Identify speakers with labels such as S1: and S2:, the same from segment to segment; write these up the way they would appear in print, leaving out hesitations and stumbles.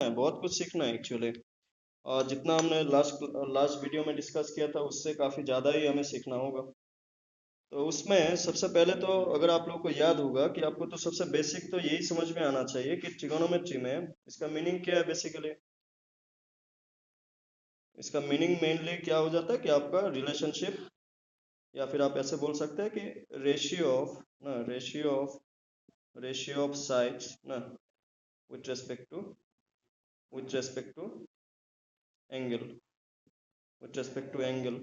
S1: है, बहुत कुछ सीखना है एक्चुअली। और जितना हमने लास्ट वीडियो में डिस्कस किया था उससे काफ़ी ज़्यादा ही हमें सीखना होगा। तो उसमें सबसे पहले तो अगर आप लोग को याद होगा कि आपको तो सबसे बेसिक तो यही समझ में आना चाहिए कि ट्रिगोनोमेट्री में इसका मीनिंग क्या है बेसिकली। इसका मीनिंग मेनली क्या हो जाता है कि आपका रिलेशनशिप, या फिर आप ऐसे बोल सकते हैं कि रेशियो ऑफ साइड्स ना with respect to angle with respect to angle.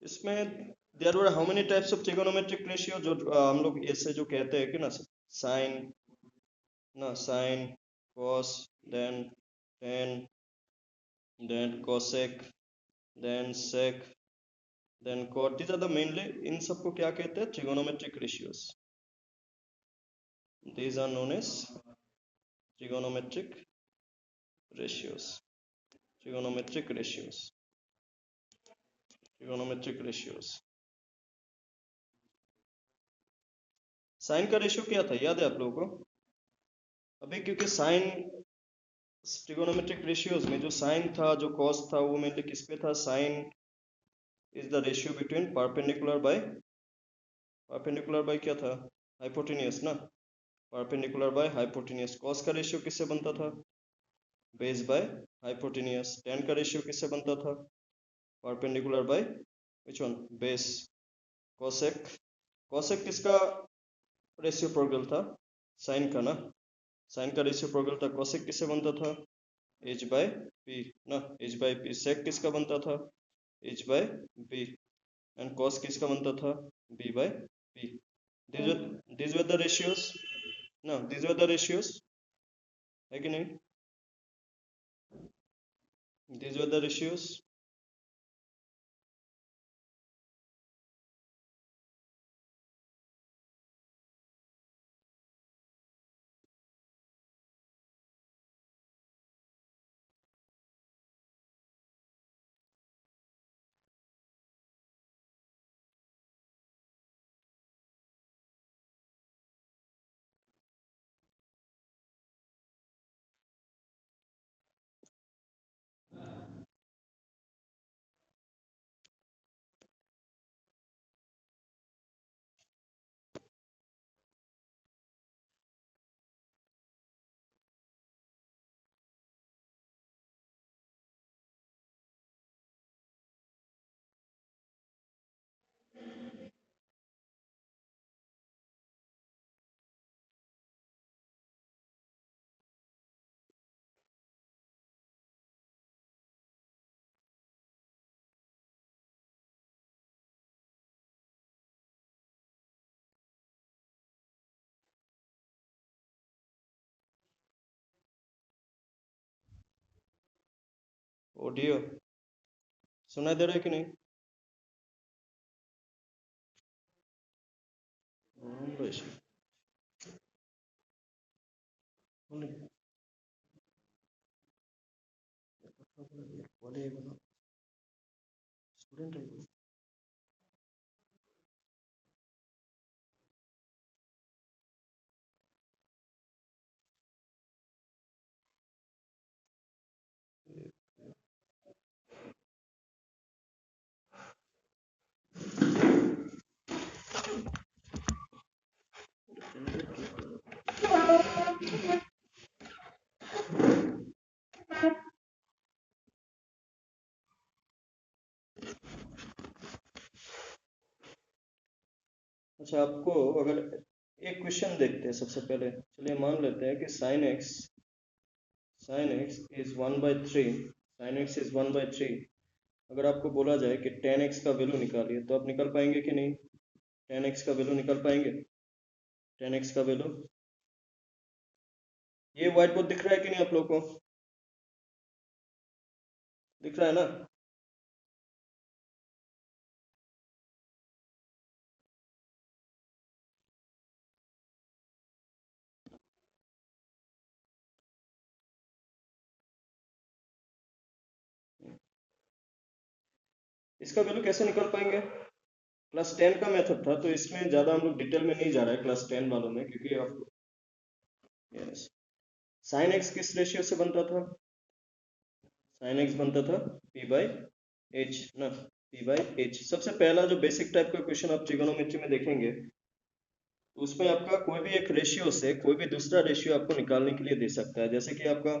S1: इसमें there were how many types of trigonometric ratio, जो हम लोग ऐसे जो कहते हैं कि ना sine, sine, cos, then tan, then cosec, then sec, then cot, these are the mainly, इन सबको क्या कहते हैं? Trigonometric ratios. These are known as trigonometric ratios. Trigonometric ratios, trigonometric ratios. Sine का रेशियो क्या था, याद है आप लोगों को? अभी क्योंकि साइन ट्रिगोनोमेट्रिक रेशियोज में जो साइन था, जो कॉस था, वो मेनली किस पे था? Sine is the ratio between perpendicular by क्या था? हाइपोटेनियस ना, परपेंडिकुलर बाय हाइपोटेनियस। कॉस का रेशियो किससे बनता था? Base by hypotenuse. टेन का रेशियो किससे बनता था? Perpendicular by which one? Base. Cosec, cosec किसका रेशियो प्रोगल था? साइन का ना। साइन का रेशियो प्रोगल था। कोसेक किससे बनता था? एच बाय पी ना, एच बाय पी। सेक किसका बनता था? H by B. And cos किसका बनता था? B by P. these were the ratios ना, these were the ratios, है कि नहीं? these were the ratios। Audio सुनाई दे रहा है कि नहीं? वैसे स्टूडेंट है। अच्छा, आपको अगर एक क्वेश्चन देखते हैं सबसे पहले, चलिए मान लेते हैं कि sine x is 1/3, sine x is 1/3। अगर आपको बोला जाए कि टेन एक्स का वैल्यू निकालिए, तो आप निकाल पाएंगे कि नहीं? टेन एक्स का वैल्यू निकाल पाएंगे? टेन एक्स का वैल्यू, ये व्हाइट बोर्ड दिख रहा है कि नहीं आप लोग को? दिख रहा है ना? इसका वैल्यू कैसे निकाल पाएंगे? क्लास 10 का मेथड था, तो इसमें ज़्यादा हम लोग डिटेल में नहीं जा रहे हैं क्लास 10 वालों में, क्योंकि यस। साइन एक्स किस रेशियो से बनता था? साइन एक्स बनता था p बाई एच ना, p बाई एच। सबसे पहला जो बेसिक टाइप का क्वेश्चन आप ट्रिगोनोमेट्री में देखेंगे तो उसमें आपका कोई भी एक रेशियो से कोई भी दूसरा रेशियो आपको निकालने के लिए दे सकता है। जैसे कि आपका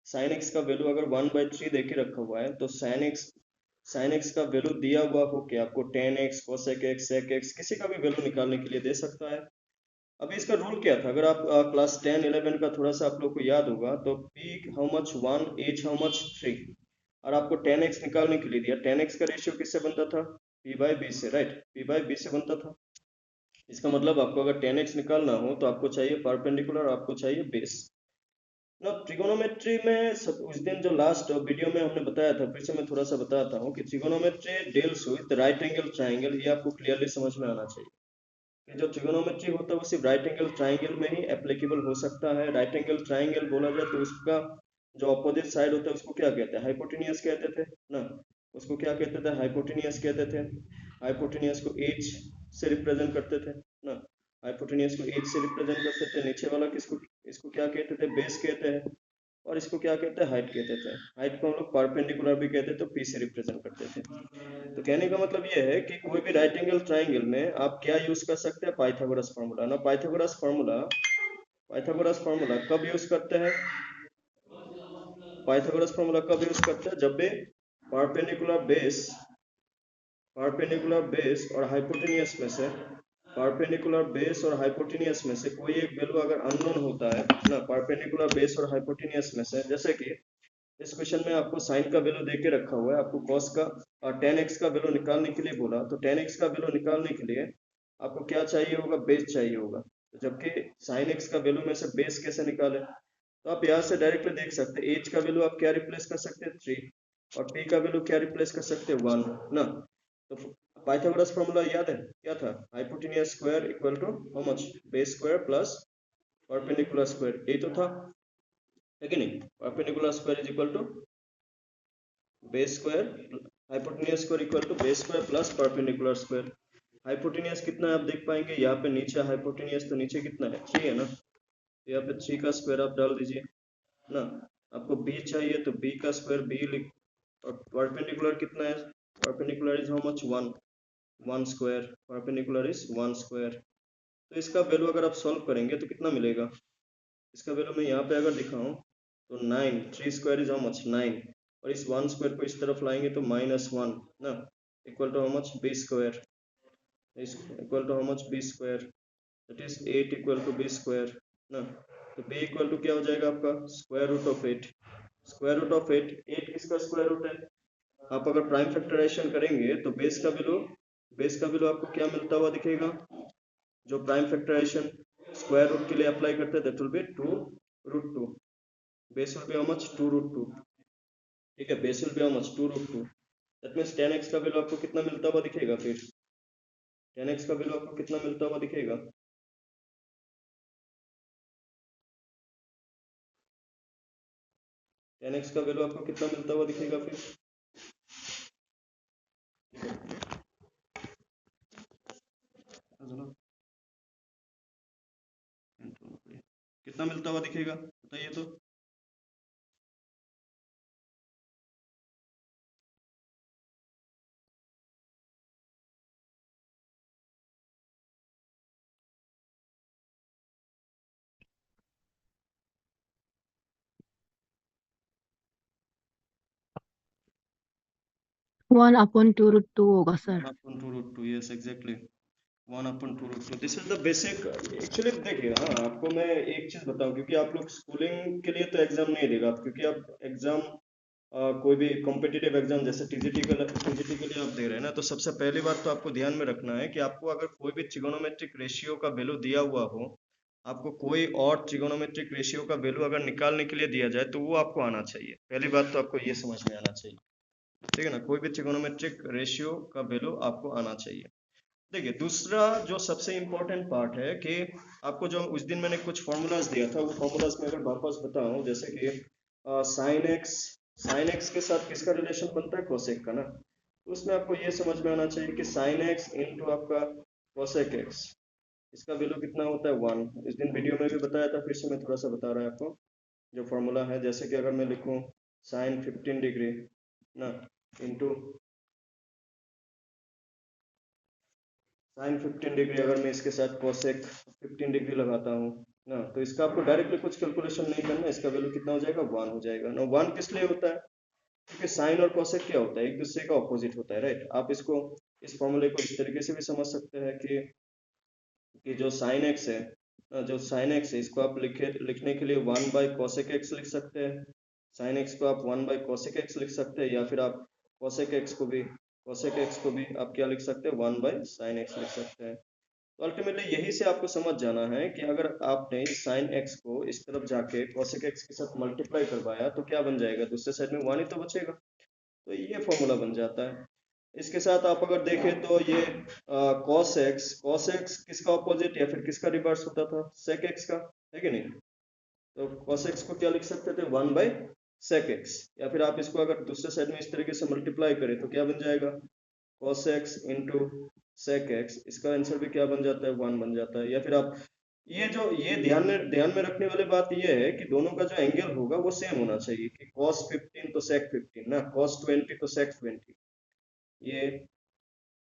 S1: साइन एक्स का वैल्यू अगर 1/3 दे के रखा हुआ है तो साइन एक्स का वैल्यू दिया हुआ हो कि आपको tan X, cosec X, sec X किसी का भी वैल्यू निकालने के लिए दे सकता है। अभी इसका रूल क्या था? अगर आप क्लास 10-11 का थोड़ा सा आप लोग को याद होगा तो P how much 1, H how much 3, और आपको 10x निकालने के लिए दिया। 10x का रेशियो किससे बनता था? p बाई बी से, राइट, p बाई बी से बनता था। इसका मतलब आपको अगर 10x निकालना हो तो आपको चाहिए परपेंडिकुलर, आपको चाहिए बेस ना। ट्रिगोनोमेट्री में उस दिन जो लास्ट वीडियो में हमने बताया था, फिर से मैं थोड़ा सा बताता हूँ कि trigonometry deals with right angle triangle. ये आपको क्लियरली समझ में आना चाहिए कि जो ट्रिगोनोमेट्री होता है वो सिर्फ राइट एंगल ट्राइंगल में ही एप्लीकेबल हो सकता है। राइट एंगल ट्राइंगल बोला जाए तो उसका जो अपोजिट साइड होता है उसको क्या कहते हैं? हाइपोटेनियस कहते थे ना। उसको क्या कहते थे? हाइपोटेनियस कहते थे। हाइपोटेनियस को एच से रिप्रेजेंट करते थे ना। हाइपोटेनियस को एच से रिप्रेजेंट करते थे। नीचे वाला किसको, इसको क्या कहते थे? बेस कहते हैं। और इसको क्या कहते हैं? हाइट कहते थे। हाइट को हम लोग परपेंडिकुलर भी कहते थे, तो पी से रिप्रेजेंट करते थे। तो कहने का मतलब ये है कि कोई भी राइट एंगल ट्राइंगल में आप क्या यूज कर सकते हैं? पाइथागोरस फार्मूला ना। पाइथागोरस फार्मूला कब यूज करते हैं? पाइथागोरस फार्मूला कब यूज करते हैं? जब भी परपेंडिकुलर बेस और हाइपोटेनियस में से, परपेंडिकुलर बेस और हाइपोटेनियस में से कोई एक वैल्यू अगर अननोन होता है ना, परपेंडिकुलर बेस और हाइपोटेनियस में से, जैसे कि इस क्वेश्चन में आपको साइन का वैल्यू देके रखा हुआ है, आपको कॉस का और टेन एक्स का वैल्यू निकालने के लिए बोला, तो टेन एक्स का वैल्यू निकालने के लिए आपको क्या चाहिए होगा? बेस चाहिए होगा। तो जबकि साइन एक्स का वैल्यू में से बेस कैसे निकाले? तो आप यहाँ से डायरेक्टली देख सकते हैं, एच का वैल्यू आप क्या रिप्लेस कर सकते हैं? 3, और पी का वैल्यू क्या रिप्लेस कर सकते हैं? 1 ना। तो पाइथागोरस फॉर्मूला याद है क्या था? Hypotenuse square equal to how much? Base square plus perpendicular square, यही तो था, है कि नहीं? Perpendicular square is equal to base square, hypotenuse square equal to base square plus perpendicular square. Hypotenuse कितना है आप देख पाएंगे यहाँ पे, नीचे हाइपोटेनियस, तो नीचे कितना है? 3 है ना। तो यहाँ पे 3 का स्क्वायर आप डाल दीजिए ना। आपको b चाहिए तो b का स्क्वायर b लिख, और परपेंडिकुलर कितना है? Perpendicular is how much? 1 square, perpendicular is 1 square. तो इसका वैल्यू अगर आप सॉल्व करेंगे तो कितना मिलेगा? इसका वैल्यू मैं यहाँ पे अगर दिखाऊं तो 9, 3 स्क्वायर इज हाउ मच? 9, और इस 1 स्क्वायर को इस तरफ लाएंगे तो -1 ना, equal to how much? b square, equal to how much? b square, that is 8 equal to b square ना। तो b इक्वल टू क्या हो जाएगा आपका? Square root of 8। Square root of 8, 8 किसका स्क्वायर रूट है? आप अगर प्राइम फैक्टराइजेशन करेंगे तो बेस का वैल्यू आपको क्या मिलता हुआ दिखेगा? जो प्राइम फैक्टराइजेशन स्क्वायर रूट के लिए अप्लाई करते हैं, that will be 2√2। Base will be how much? 2√2। ठीक है, base will be how much? 2√2। That means 10x का वैल्यू आपको कितना मिलता हुआ दिखेगा? फिर 10x का वैल्यू आपको कितना मिलता हुआ दिखेगा? 10x का वैल्यू आपको कितना मिलता हुआ दिखेगा फिर? कितना मिलता हुआ दिखेगा बताइए तो?
S2: वन अपॉन 2√2 होगा sir.
S1: 1/2√2, yes exactly, 1/2√2। This is the basic. Actually देखिए, हाँ आपको मैं एक चीज बताऊं, क्योंकि आप लोग स्कूलिंग के लिए तो एग्जाम नहीं देगा आप, क्योंकि आप एग्जाम कोई भी कॉम्पिटिटिव एग्जाम जैसे टीजीटी के लिए आप दे रहे हैं ना, तो सबसे पहली बात तो आपको ध्यान में रखना है कि आपको अगर कोई भी ट्रिगोनोमेट्रिक रेशियो का वैल्यू दिया हुआ हो, आपको कोई और ट्रिगोनोमेट्रिक रेशियो का वैल्यू अगर निकालने के लिए दिया जाए तो वो आपको आना चाहिए। पहली बात तो आपको ये समझ में आना चाहिए, ठीक है ना। कोई भी ट्रिगोनोमेट्रिक रेशियो का वैल्यू आपको आना चाहिए। देखिए, दूसरा जो सबसे इम्पोर्टेंट पार्ट है कि आपको जो उस दिन मैंने कुछ फॉर्मूलाज दिया था, वो फॉर्मूलाज में अगर वापस बताऊं, जैसे कि साइन एक्स के साथ किसका रिलेशन बनता है? कोसेक का ना। तो उसमें आपको ये समझ में आना चाहिए कि साइन एक्स इंटू आपका कोसेक एक्स इसका वैल्यू कितना होता है 1। इस दिन वीडियो में भी बताया था, फिर से मैं थोड़ा सा बता रहा हूँ आपको। जो फॉर्मूला है, जैसे कि अगर मैं लिखूँ साइन 15 डिग्री ना इंटू साइन 15 डिग्री, अगर मैं इसके साथ कोसेक 15 डिग्री लगाता हूँ ना, तो इसका आपको डायरेक्टली कुछ कैलकुलेशन नहीं करना, इसका वैल्यू कितना हो जाएगा 1 हो जाएगा ना। 1 किस लिए होता है? क्योंकि साइन और कोसेक क्या होता है, एक दूसरे का ऑपोजिट होता है, राइट। आप इसको इस फॉर्मूले को इस तरीके से भी समझ सकते हैं कि जो साइन एक्स है, जो साइन एक्स है, इसको आप लिखने के लिए 1/cosec x लिख सकते हैं। साइन एक्स को आप 1/cosec x लिख सकते हैं, या फिर आप cosec x को भी आप क्या लिख सकते हैं, 1/sin x लिख सकते हैं। तो अल्टीमेटली यही से आपको समझ जाना है कि अगर आपने साइन एक्स को इस तरफ जाके cosec x के साथ मल्टीप्लाई करवाया तो क्या बन जाएगा, दूसरे साइड में 1 ही तो बचेगा। तो ये फॉर्मूला बन जाता है। इसके साथ आप अगर देखें तो ये cos x किसका ऑपोजिट या फिर किसका रिवर्स होता था, sec x का, है कि नहीं। तो cos x को क्या लिख सकते थे, 1/sec x, या फिर आप इसको अगर दूसरे साइड में इस तरीके से मल्टीप्लाई करें तो क्या बन जाएगा, cos x into sec x, इसका आंसर भी क्या बन जाता है, 1 बन जाता है। या फिर आप ये ध्यान में रखने वाली बात ये है कि दोनों का जो एंगल होगा वो सेम होना चाहिए, कि cos 15 तो sec 15 ना, cos 20 तो sec 20। ये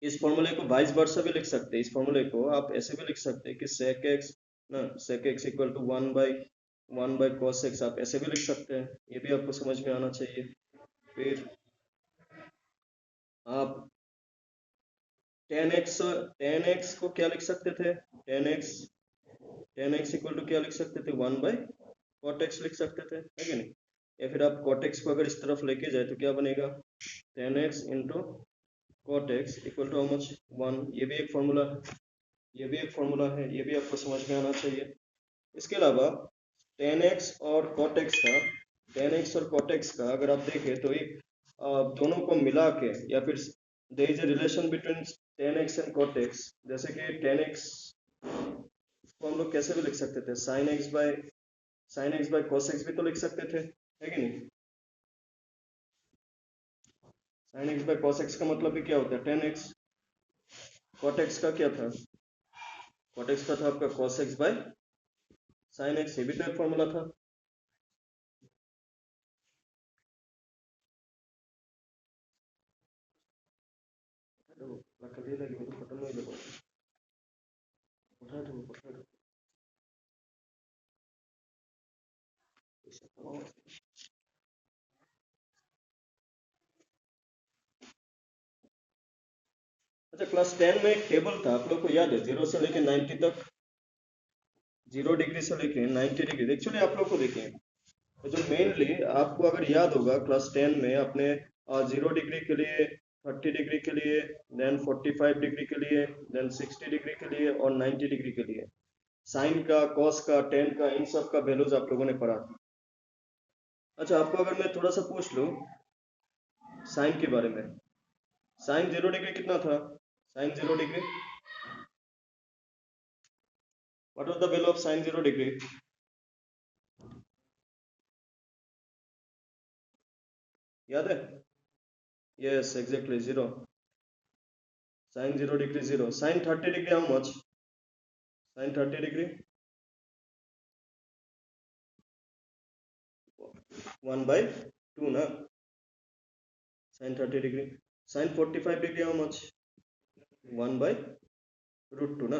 S1: इस फॉर्मूले को वाइस वर्सा भी लिख सकते हैं। इस फॉर्मूले को आप ऐसे भी लिख सकते हैं कि sec x ना, sec x equal to 1/1 cos x, आप ऐसे भी लिख सकते हैं। ये भी आपको समझ में आना चाहिए। फिर आप tan x को क्या लिख सकते थे, tan x इक्वल टू क्या लिख सकते थे, 1/cot x लिख सकते थे, है कि नहीं। या फिर आप cot x को अगर इस तरफ लेके जाए तो क्या बनेगा, tan x into cot x equal to how much, 1। ये भी एक फॉर्मूला है, ये भी आपको समझ में आना चाहिए। इसके अलावा tan x और cot x का अगर आप देखें तो एक दोनों को मिला के, या फिर there is a relation between tan x and cot x। जैसे कि tan x को हम लोग कैसे भी लिख सकते थे, sin x by cos x भी तो लिख सकते थे, है कि नहीं। sin x by cos x का मतलब भी क्या होता है, tan x। cot x का क्या था, cot x का था आपका cos x by sin x, ये भी तो एक फॉर्मूला था। अच्छा, क्लास 10 में एक टेबल था, आप लोग को याद है, 0 से लेके 90 तक, 0 डिग्री से लेके 90 डिग्री। एक्चुअली आप लोग को देखें तो जो मेनली आपको अगर याद होगा क्लास 10 में अपने 0 डिग्री के लिए, 30 डिग्री के लिए, देन 45 डिग्री के लिए, देन 60 डिग्री के लिए और 90 डिग्री के लिए साइन का, कॉस का, टेन का, इन सब का वैल्यूज आप लोगों ने पढ़ा था। अच्छा, आपको अगर मैं थोड़ा सा पूछ लूं साइन के बारे में, साइन 0 डिग्री कितना था, sine 0 degree, what was the value of sine 0 degree, याद है। Yes exactly 0। Sine 0 degree 0। Sine 30 degree how much, sine 30 degree 1/2 ना, sine 30 degree. Sine 45 degree how much, 1/√2 ना।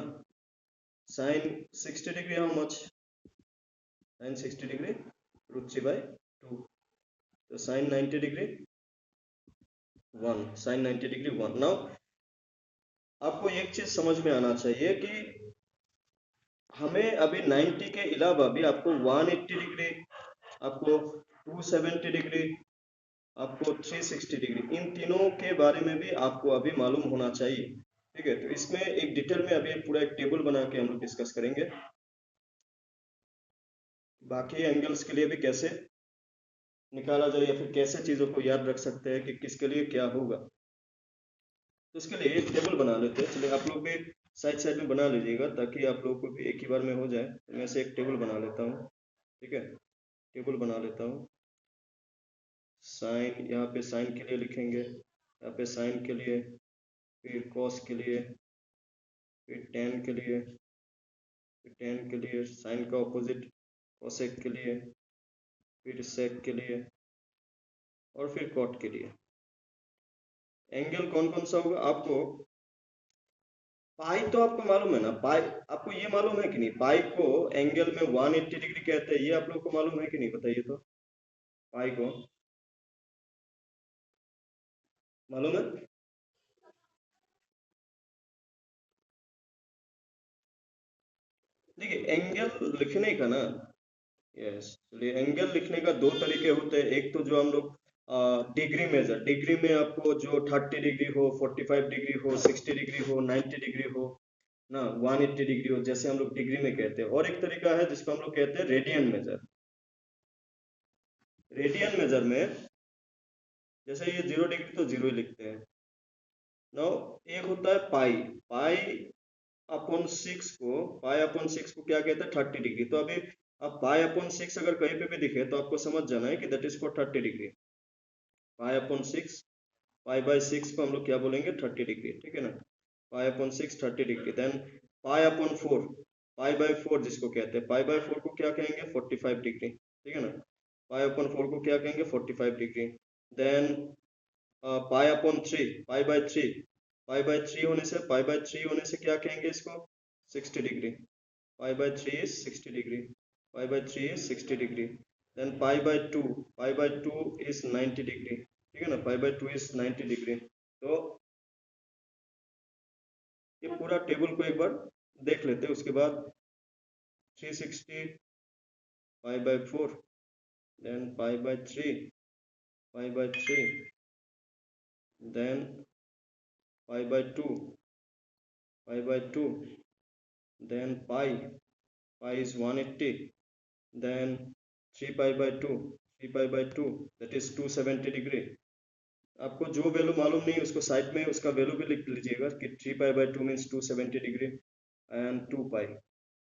S1: Sine 60 degree how much, sine 60 degree √3/2। तो sine 90 degree 1, sine 90 degree 1। Now आपको एक चीज समझ में आना चाहिए कि हमें अभी 90 के अलावा भी आपको 180 डिग्री, आपको 270 डिग्री, आपको 360 डिग्री, इन तीनों के बारे में भी आपको अभी मालूम होना चाहिए। ठीक है, तो इसमें एक डिटेल में अभी पूरा एक टेबल बना के हम लोग डिस्कस करेंगे, बाकी एंगल्स के लिए भी कैसे निकाला जाए, या फिर कैसे चीज़ों को याद रख सकते हैं कि किसके लिए क्या होगा। तो इसके लिए एक टेबल बना लेते हैं। चलिए आप लोग भी साइड साइड में बना लीजिएगा ताकि आप लोगों को भी एक ही बार में हो जाए। तो मैं से एक टेबल बना लेता हूँ, ठीक है। टेबल बना लेता हूँ। साइन, यहाँ पे साइन के लिए लिखेंगे, यहाँ पे साइन के लिए, फिर कॉस के लिए, फिर टेन के लिए, फिर टेन के लिए, साइन का ऑपोजिट कोसेक के लिए, फिर सेक के लिए और फिर कॉट के लिए। एंगल कौन कौन सा होगा आपको? पाई तो आपको मालूम है ना, पाई आपको ये मालूम है कि नहीं, पाई को एंगल में 180 डिग्री कहते हैं, ये आप लोग को मालूम है कि नहीं, बताइए तो। पाई को मालूम है? देखिए एंगल लिखने का ना, यस, चलिए एंगल लिखने का दो तरीके होते हैं। एक तो जो हम लोग डिग्री मेजर, डिग्री में आपको जो 30 डिग्री हो, 45 डिग्री हो, 60 डिग्री हो, 90 डिग्री हो ना, 180 डिग्री हो, जैसे हम लोग डिग्री में कहते हैं। और एक तरीका है जिसको हम लोग कहते हैं रेडियन मेजर। रेडियन मेजर में जैसे ये 0 डिग्री तो 0 ही लिखते हैं। नाउ एक होता है पाई, पाई अपॉन 6 को, पाई अपॉन 6 को क्या कहते हैं? 30 डिग्री। तो अभी अब पाई अपॉन 6 अगर कहीं पे भी दिखे तो आपको समझ जाना है कि that is for 30 degree. Pi upon 6, pi by 6 को हम लोग क्या बोलेंगे? 30 डिग्री, ठीक है ना। Pi upon 6 30 degree. Then pi upon 4, pi by 4 जिसको कहते हैं, पाई बाय 4 को क्या कहेंगे? 45 डिग्री, ठीक है ना। पाई अपॉन 4 को क्या कहेंगे? 45 degree. Then pi upon 3, pi by 3, pi by 3 होने से, पाई बाय 3 होने से क्या कहेंगे इसको? 60 degree. Pi by 3 is 60 degree, pi by 3 is 60 degree. Then pi by 2, pi by 2 is 90 degree, ठीक है ना। Pi by 2 is 90 degree. तो ये पूरा टेबल को एक बार देख लेते हैं, उसके बाद 360 pi by 4, then pi by 3, pi by 3, then pi by 2, pi by 2, then pi is 180, then 3 pi by 2, 3 pi by 2 that is 270 degree. आपको जो वैल्यू मालूम नहीं उसको साइड में उसका वैल्यू भी लिख लीजिएगा कि 3 pi by 2 means 270 degree and 2 pi।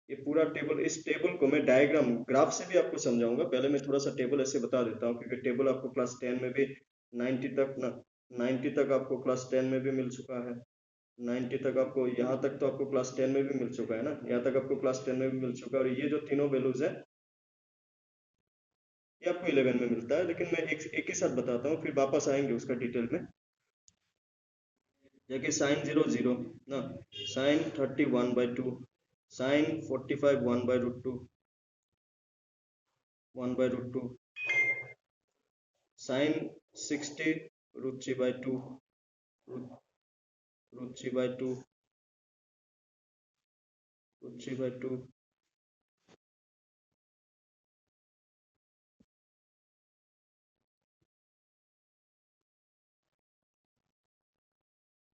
S1: ये पूरा टेबल, इस टेबल को मैं डायग्राम ग्राफ से भी आपको समझाऊंगा। पहले मैं थोड़ा सा टेबल ऐसे बता देता हूँ, क्योंकि टेबल आपको क्लास 10 में भी 90 तक ना, 90 तक आपको क्लास 10 में भी मिल चुका है। 90 तक आपको, यहाँ तक तो आपको क्लास 10 में भी मिल चुका है ना, यहाँ तक आपको क्लास 10 में भी मिल चुका है। और ये जो तीनों वैल्यूज है ये आपको 11 में मिलता है। लेकिन मैं एक ही साथ बताता हूँ, फिर वापस आएंगे उसका डिटेल में। जैसे साइन 0 0 ना, साइन 30 1/2, साइन 45 1/√2, 1/√2, साइन 60 √3/2, √3/2, √3/2,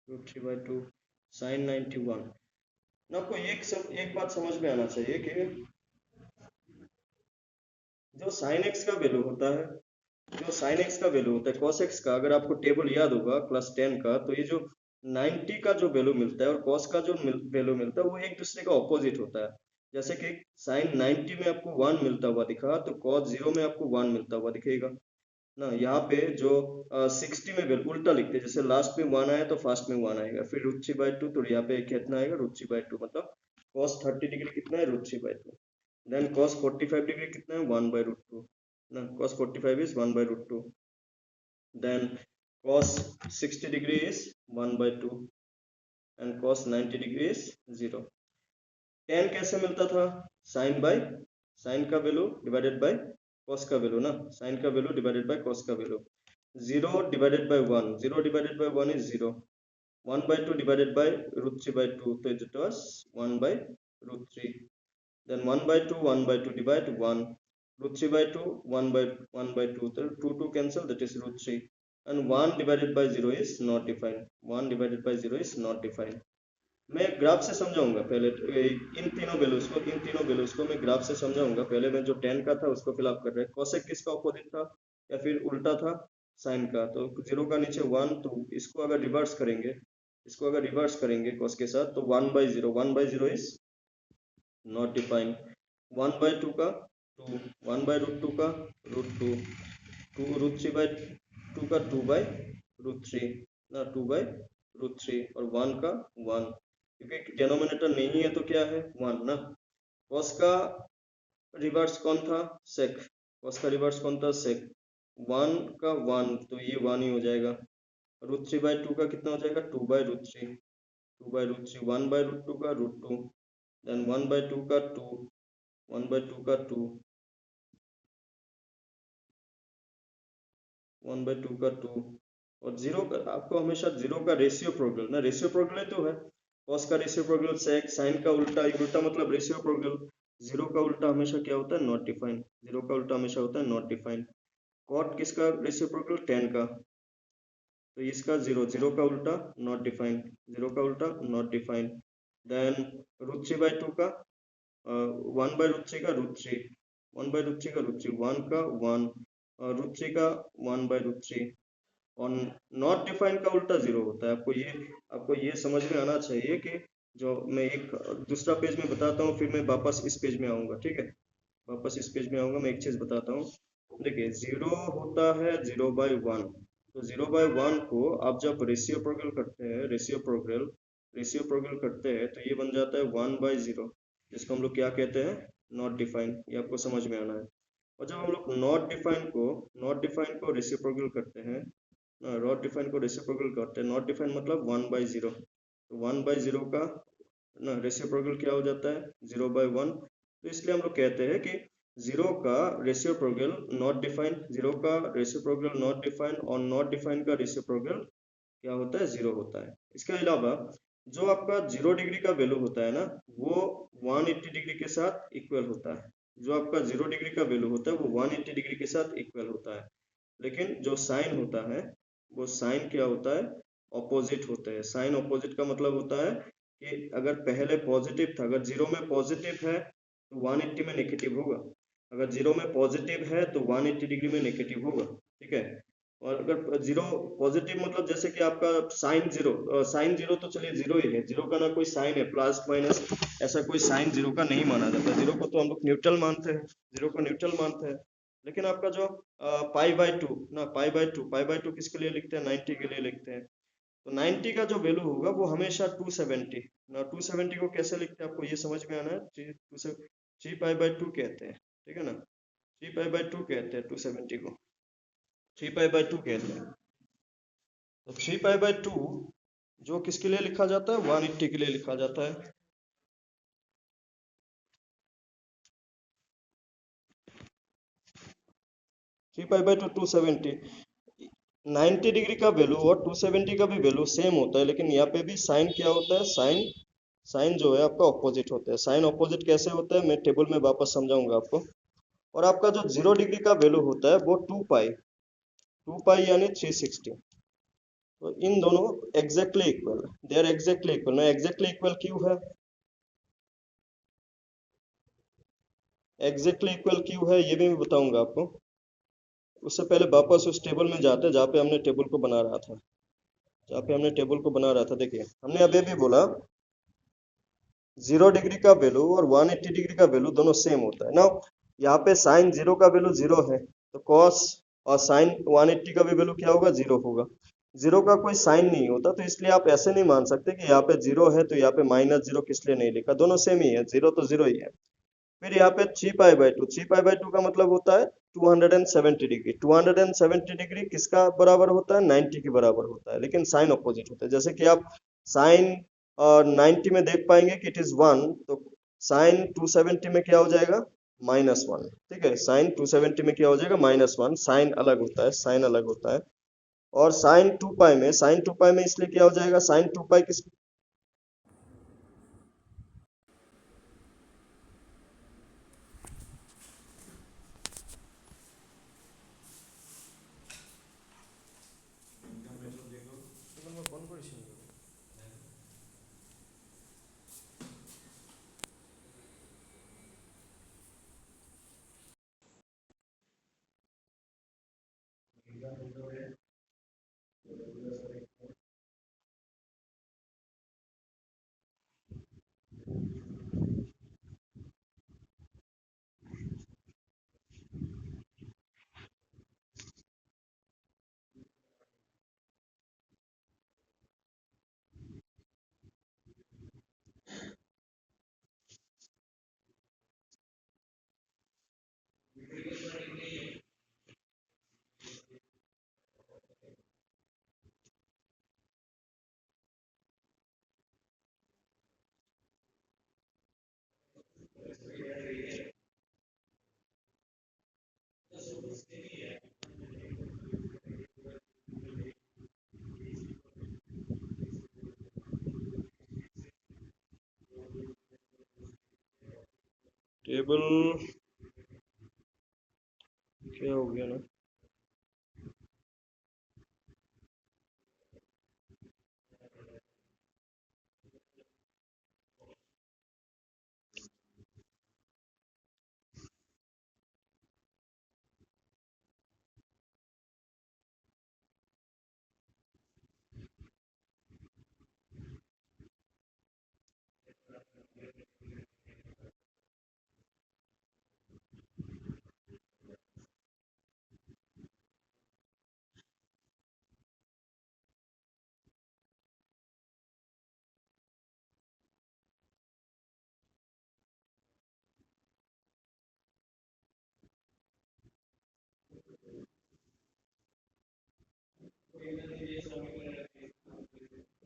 S1: √3/2, साइन 91 ना। आपको एक बात समझ में आना चाहिए कि जो साइन एक्स का वैल्यू होता है, जो साइन एक्स का वैल्यू होता है कॉस एक्स का, अगर आपको टेबल याद होगा क्लास 10 का, तो ये जो 90 का जो वैल्यू मिलता है और कॉस का जो वैल्यू मिलता है वो एक दूसरे का ऑपोजिट होता है। जैसे कि साइन 90 में आपको 1 मिलता हुआ दिखा, तो कॉस 0 में आपको 1 मिलता हुआ दिखेगा ना। यहाँ पे जो 60 में वैल्यू उल्टा लिखते हैं, जैसे लास्ट में 1 आया तो फास्ट में 1 आएगा, फिर √3/2, तो यहाँ पे कितना आएगा? √3/2, मतलब कॉस 30 डिग्री कितना है? √3/2। देन cos 45 डिग्री कितना है? 1/√2 ना, cos 45 is 1/√2। देन cos 60 degree is 1/2 and cos 90 degree is 0। tan कैसे मिलता था? साइन बाय, साइन का वैल्यू डिवाइडेड बाय cos का वैल्यू ना, साइन का वैल्यू डिवाइडेड बाय cos का value. 0 divided by 1, 0 divided by 1 is 0, 1/2 divided by √3/2, तो इट वाज 1/√3। then 1/2, 1/2 divide 1, √3/2, 1/2, तो 2 cancel, that is √3, and 1 divided by 0 is not defined, 1 divided by 0 is not defined। मैं graph से समझाऊंगा पहले इन तीनों values को मैं ग्राफ से समझाऊंगा। पहले मैं जो 10 का था उसको फिल अप कर रहे हैं। कोसेक किसका ऑपोजिट था या फिर उल्टा था? साइन का। तो 0 का नीचे 1, तो इसको अगर रिवर्स करेंगे, इसको अगर रिवर्स करेंगे cos के साथ, तो 1/0, 1/0 इज नॉट डिफाइंड, 1/2 का 2, 1/√2 का √2, 2 √3/2 का 2/√3 ना, 2/√3, और 1 का 1, क्योंकि डिनोमिनेटर नहीं है तो क्या है? 1 ना। कॉस का रिवर्स कौन था? सेक। कॉस का रिवर्स कौन था? सेक। 1 का 1 तो ये 1 ही हो जाएगा। √3/2 का कितना हो जाएगा? 2/√3। 2/√3 1/√2 का √2, देन 1/2 का 2, 1/2 का 2, 1/2 का 2 और जीरो का आपको हमेशा जीरो का रेशियोप्रोगल ना, रेशियोप्रोगल तो है कॉस का रेशियोप्रोगल सेक, साइन का उल्टा, उल्टा मतलब रेशियोप्रोगल। जीरो का उल्टा हमेशा क्या होता है? Not defined. जीरो का उल्टा हमेशा होता है नॉट डिफाइंड। कॉट किसका रेशियोप्रोगल? टेन का, तो इसका जीरो, जीरो का उल्टा नॉट डिफाइंड, जीरो का उल्टा नॉट डिफाइंड। देन √3/2 का 1/√3 का √3, 1/√3 का √3, 1 का 1, √3 का 1/√3 और नॉट डिफाइंड का उल्टा जीरो होता है। आपको ये समझ में आना चाहिए कि जो मैं एक दूसरा पेज में बताता हूँ, फिर मैं वापस इस पेज में आऊंगा, ठीक है? वापस इस पेज में आऊंगा, मैं एक चीज बताता हूँ। देखिए, जीरो होता है 0/1, तो 0/1 को आप जब रेशियोप्रोगल करते हैं, रेशियोप्रोगल करते हैं तो ये बन जाता है 1/0, जिसको हम लोग क्या कहते हैं? Not defined. ये आपको समझ में आना है। और जब हम लोग नॉट डिफाइंड को रेसिप्रोकल करते हैं, नॉट डिफाइंड को रेसिप्रोकल करते हैं, नॉट डिफाइंड मतलब 1/0, तो 1/0 का ना रेसिप्रोकल क्या हो जाता है? 0/1। तो इसलिए हम लोग कहते हैं कि जीरो का रेसिप्रोकल नॉट डिफाइंड, जीरो का रेसिप्रोकल नॉट डिफाइंड और नॉट डिफाइंड का रेसिप्रोकल क्या होता है? जीरो होता है। इसके अलावा जो आपका 0 डिग्री का वैल्यू होता है ना, वो 180 डिग्री के साथ इक्वल होता है। जो आपका 0 डिग्री का वैल्यू होता है वो 180 डिग्री के साथ इक्वल होता है। लेकिन जो साइन होता है, वो साइन क्या होता है? ऑपोजिट होते हैं। साइन ऑपोजिट का मतलब होता है कि अगर पहले पॉजिटिव था, अगर जीरो में पॉजिटिव है तो 180 में नेगेटिव होगा, अगर जीरो में पॉजिटिव है तो 180 डिग्री में नेगेटिव होगा, ठीक है? और अगर जीरो पॉजिटिव मतलब जैसे कि आपका साइन जीरो तो चलिए जीरो ही है, जीरो का ना कोई साइन है, प्लस माइनस ऐसा कोई साइन जीरो का नहीं माना जाता। जीरो को तो हम लोग न्यूट्रल मानते हैं, जीरो को न्यूट्रल मानते हैं। लेकिन आपका जो पाई/2 ना, पाई/2 किसके लिए लिखते हैं? 90 के लिए लिखते हैं। तो 90 का जो वैल्यू होगा वो हमेशा 270 ना, 270 को कैसे लिखते हैं आपको ये समझ में आना है। 3 पाई/2 कहते हैं, ठीक है ना? 3 पाई/2 कहते हैं 270 को, 3 पाई/2 कहते हैं। तो 3 पाई/2 जो किसके लिए लिखा जाता है? 180 के लिए लिखा जाता है। Three pi by two 270, 90 degree का वैल्यू और 270 का भी वैल्यू सेम होता है, लेकिन यहाँ पे भी साइन क्या होता है? साइन साइन जो है आपका ऑपोजिट होता है। साइन ऑपोजिट कैसे होता है मैं टेबल में वापस समझाऊंगा आपको। और आपका जो 0 डिग्री का वैल्यू होता है वो 2 पाई यानी 360। तो इन दोनों exactly equal, they are exactly equal ना। एग्जैक्टली इक्वल क्यों है? एग्जैक्टली इक्वल क्यों है ये भी मैं बताऊंगा आपको। उससे पहले वापस उस टेबल में जाते हैं जहाँ पे हमने टेबल को बना रहा था, जहाँ पे हमने टेबल को बना रहा था। देखिए, हमने अभी भी बोला 0 डिग्री का वैल्यू और 180 डिग्री का वैल्यू दोनों सेम होता है ना। यहाँ पे साइन जीरो का वैल्यू जीरो है, तो कॉस और साइन 180 का भी वैल्यू क्या होगा? जीरो होगा। जीरो का कोई साइन नहीं होता, तो इसलिए आप ऐसे नहीं मान सकते कि यहाँ पे जीरो है तो यहाँ पे -0 किस लिए नहीं लिखा। दोनों सेम ही है, जीरो तो जीरो ही है। फिर यहाँ पे 3 पाई/2 का मतलब होता है 270 डिग्री। 270 डिग्री किसका बराबर होता है? 90 के बराबर होता है, लेकिन साइन ऑपोजिट होता है। जैसे कि आप साइन 90 में देख पाएंगे कि इट इज 1, तो साइन 270 में क्या हो जाएगा? -1, ठीक है? साइन 270 में क्या हो जाएगा? -1। साइन अलग होता है, साइन अलग होता है। और साइन 2 पाई में इसलिए क्या हो जाएगा? साइन 2 पाई किस टेबल क्या हो गया ना,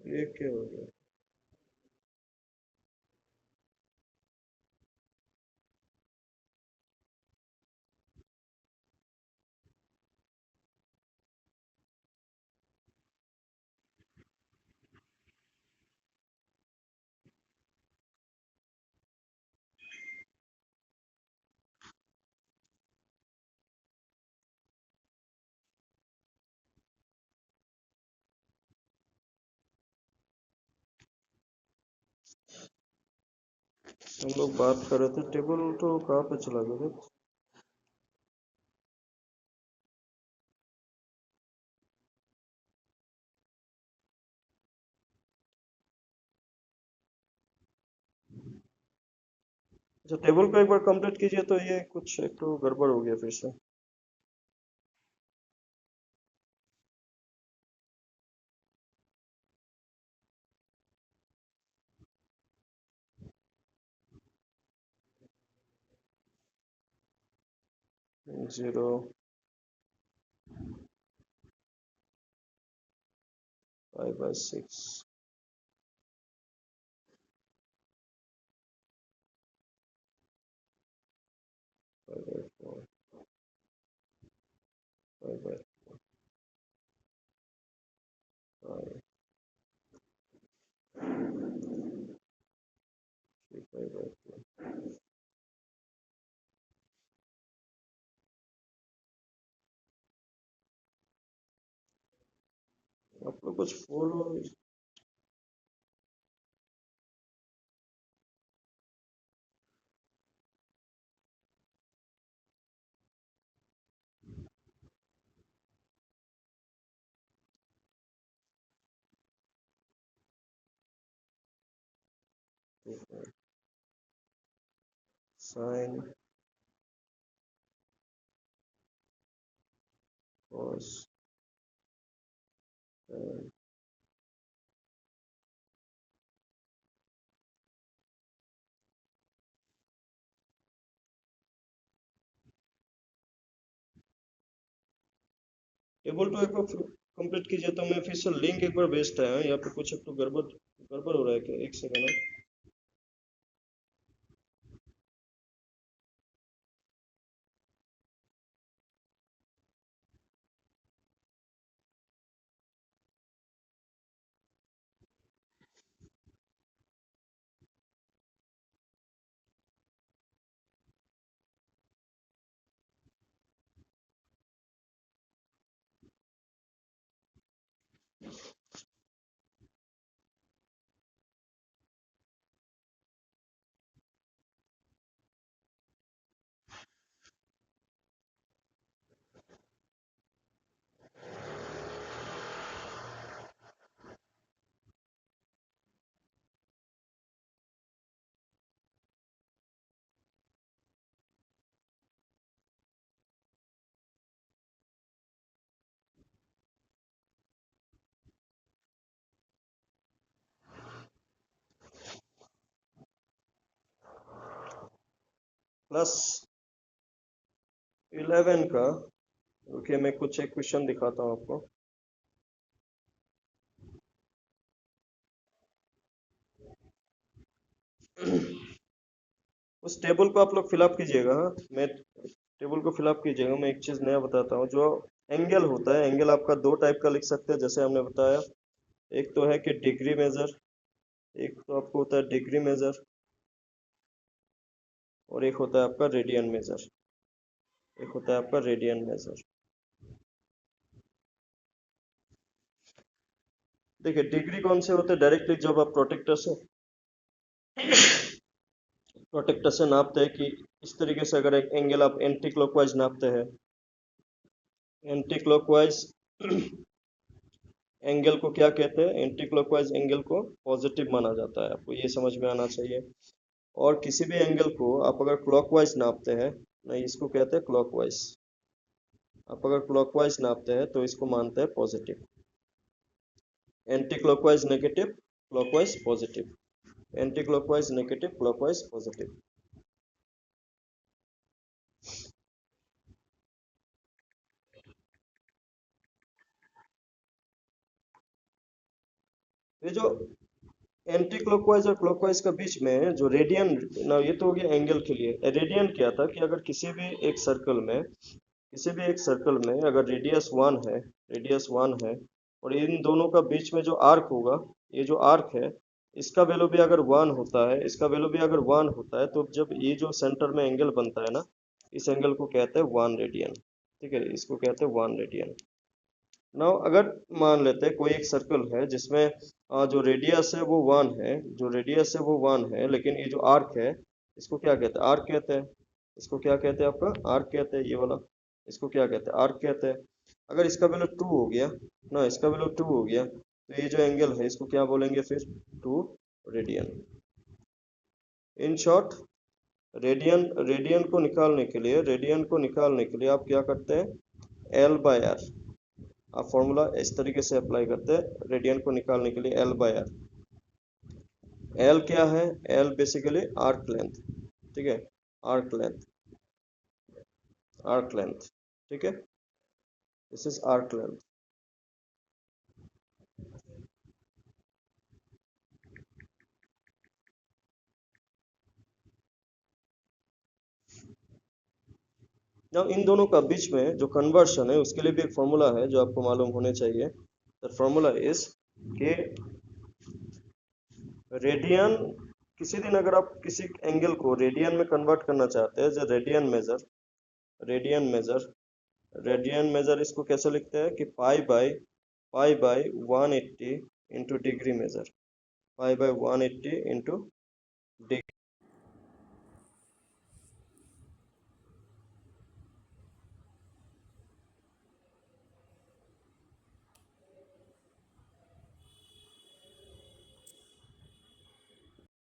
S1: ये क्या हो गया। हम लोग बात कर रहे थे, टेबल तो कहाँ पे चला गया। 'टेबल को एक बार कंप्लीट कीजिए, तो ये कुछ एक तो गड़बड़ हो गया फिर से। जीरो 5/6 5/4 5/5 5/2। आप लोग कुछ फॉलो। साइन कॉस टेबल तो एक बार कंप्लीट कीजिए, तो मैं फिर से लिंक एक बार भेजता है। यहाँ पे कुछ एक तो गड़बड़ गड़बड़ हो रहा है क्या, एक सेकंड। +11 का, ओके, मैं कुछ एक क्वेश्चन दिखाता हूँ आपको। उस टेबल को आप लोग फिलअप कीजिएगा। हाँ, मैं टेबल को फिलअप कीजिएगा। मैं एक चीज़ नया बताता हूँ। जो एंगल होता है, एंगल आपका दो टाइप का लिख सकते हैं, जैसे हमने बताया। एक तो है कि डिग्री मेजर, एक तो आपको होता है डिग्री मेजर। और एक होता है आपका रेडियन मेजर, एक होता है आपका रेडियन मेजर। देखिए डिग्री कौन से होते हैं, डायरेक्टली जब आप प्रोटेक्टर से नापते हैं कि इस तरीके से अगर एक एंगल आप एंटी क्लॉकवाइज नापते हैं, एंटी क्लॉकवाइज एंगल को क्या कहते हैं, एंटी क्लॉकवाइज एंगल को पॉजिटिव माना जाता है, आपको ये समझ में आना चाहिए। और किसी भी एंगल को आप अगर क्लॉकवाइज नापते हैं, नहीं इसको कहते हैं क्लॉकवाइज, आप अगर क्लॉकवाइज नापते हैं तो इसको मानते हैं positive. Anti clockwise negative, clockwise positive, anti clockwise negative, clockwise positive. ये जो एंटी क्लॉकवाइज और क्लॉकवाइज का बीच में जो रेडियन ना, ये तो हो गया एंगल के लिए। रेडियन क्या था कि अगर किसी भी एक सर्कल में, किसी भी एक सर्कल में अगर रेडियस 1 है, रेडियस 1 है, और इन दोनों का बीच में जो आर्क होगा, ये जो आर्क है इसका वैल्यू भी अगर 1 होता है, इसका वैल्यू भी अगर 1 होता है, तो जब ये जो सेंटर में एंगल बनता है ना, इस एंगल को कहते हैं 1 रेडियन। ठीक है, इसको कहते हैं 1 रेडियन। नाउ अगर मान लेते हैं कोई एक सर्कल है जिसमें जो रेडियस है वो 1 है, जो रेडियस है वो 1 है, लेकिन ये जो आर्क है इसको क्या कहते हैं, आर्क कहते हैं। इसको क्या कहते हैं, आपका आर्क कहते हैं, ये वाला इसको क्या कहते हैं, आर्क कहते हैं। अगर इसका वैल्यू 2 हो गया ना, इसका वैल्यू 2 हो गया, तो ये जो एंगल है इसको क्या बोलेंगे फिर, 2 radian. In short radian, radian को निकालने के लिए, रेडियन को निकालने के लिए आप क्या करते हैं, एल बाय आर, आप फॉर्मूला इस तरीके से अप्लाई करते हैं रेडियन को निकालने के लिए, एल बाय आर। एल क्या है, एल बेसिकली आर्क लेंथ, ठीक है, आर्क लेंथ, आर्क लेंथ, ठीक है, दिस इज आर्क लेंथ। अब इन दोनों का बीच में जो कन्वर्शन है उसके लिए भी एक फॉर्मूला है जो आपको मालूम होने चाहिए। द फॉर्मूला इज के रेडियन, किसी दिन अगर आप किसी एंगल को रेडियन में कन्वर्ट करना चाहते हैं, जो radian measure, radian measure, radian measure इसको कैसे लिखते हैं कि pi by 180 into degree measure, pi by 180 into degree